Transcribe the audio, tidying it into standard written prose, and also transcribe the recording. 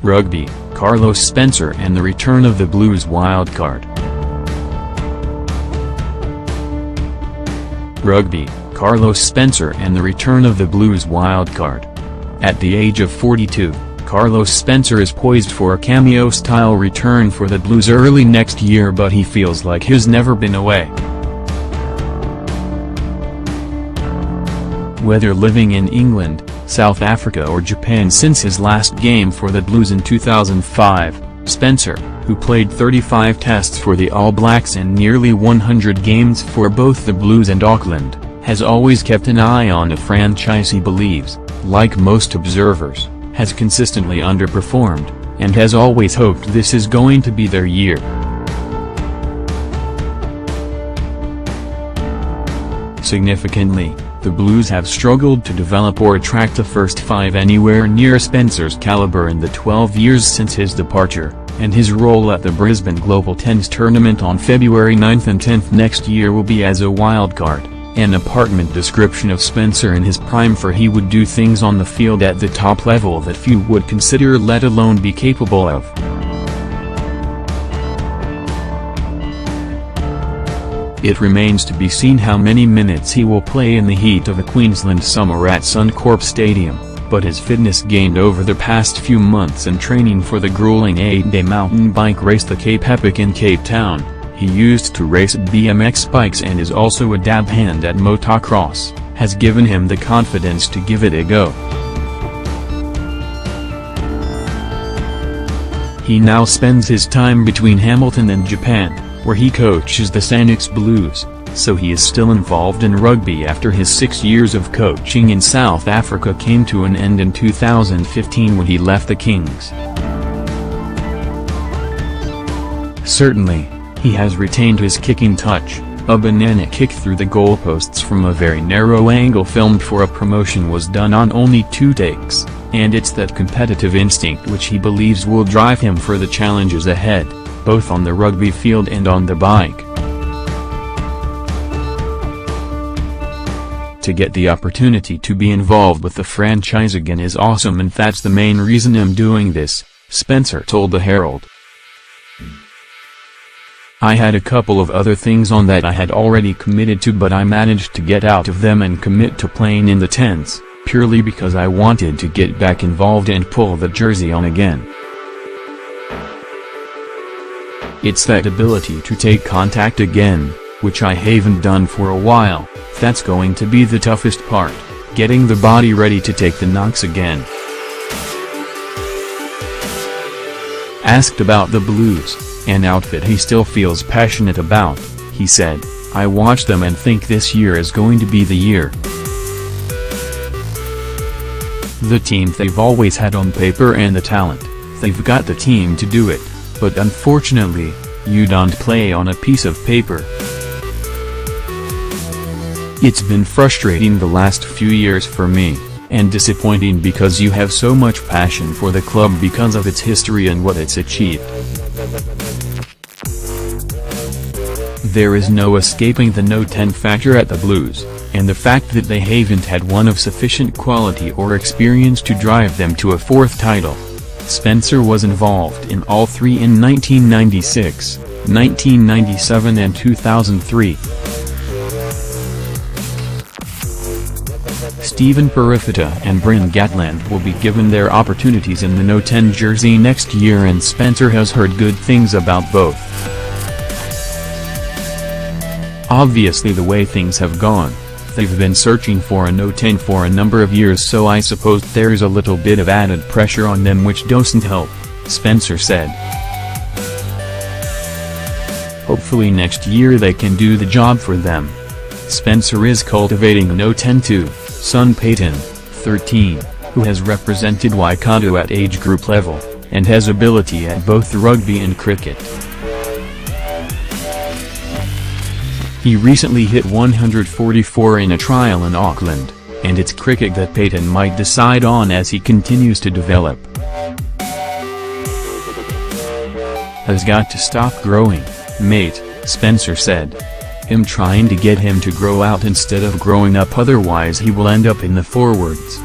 Rugby, Carlos Spencer and the return of the Blues wildcard. Rugby, Carlos Spencer and the return of the Blues wildcard. At the age of 42, Carlos Spencer is poised for a cameo-style return for the Blues early next year, but he feels like he's never been away. Whether living in England, South Africa or Japan since his last game for the Blues in 2005, Spencer, who played 35 tests for the All Blacks and nearly 100 games for both the Blues and Auckland, has always kept an eye on a franchise he believes, like most observers, has consistently underperformed, and has always hoped this is going to be their year. Significantly, the Blues have struggled to develop or attract a first five anywhere near Spencer's caliber in the 12 years since his departure, and his role at the Brisbane Global Tens tournament on February 9 and 10 next year will be as a wildcard, an apartment description of Spencer in his prime, for he would do things on the field at the top level that few would consider, let alone be capable of. It remains to be seen how many minutes he will play in the heat of a Queensland summer at Suncorp Stadium, but his fitness gained over the past few months and training for the grueling 8-day mountain bike race, the Cape Epic in Cape Town, he used to race BMX bikes and is also a dab hand at motocross, has given him the confidence to give it a go. He now spends his time between Hamilton and Japan, where he coaches the Sanix Blues, so he is still involved in rugby after his 6 years of coaching in South Africa came to an end in 2015 when he left the Kings. Certainly, he has retained his kicking touch. A banana kick through the goalposts from a very narrow angle filmed for a promotion was done on only 2 takes, and it's that competitive instinct which he believes will drive him for the challenges ahead, both on the rugby field and on the bike. To get the opportunity to be involved with the franchise again is awesome, and that's the main reason I'm doing this, Spencer told the Herald. I had a couple of other things on that I had already committed to, but I managed to get out of them and commit to playing in the Tens, purely because I wanted to get back involved and pull the jersey on again. It's that ability to take contact again, which I haven't done for a while, that's going to be the toughest part, getting the body ready to take the knocks again. Asked about the Blues, an outfit he still feels passionate about, he said, "I watch them and think this year is going to be the year. The team they've always had on paper and the talent, they've got the team to do it, but unfortunately, you don't play on a piece of paper. It's been frustrating the last few years for me, and disappointing because you have so much passion for the club because of its history and what it's achieved. There is no escaping the no 10 factor at the Blues, and the fact that they haven't had one of sufficient quality or experience to drive them to a 4th title." Spencer was involved in all 3 in 1996, 1997 and 2003. Stephen Perifita and Bryn Gatland will be given their opportunities in the No 10 jersey next year, and Spencer has heard good things about both. "Obviously, the way things have gone, they've been searching for a No 10 for a number of years, so I suppose there's a little bit of added pressure on them which doesn't help," Spencer said. "Hopefully next year they can do the job for them." Spencer is cultivating a No 10 too, son Peyton, 13, who has represented Waikato at age group level, and has ability at both rugby and cricket. He recently hit 144 in a trial in Auckland, and it's cricket that Peyton might decide on as he continues to develop. "Has got to stop growing, mate," Spencer said. "I'm trying to get him to grow out instead of growing up, otherwise he will end up in the forwards."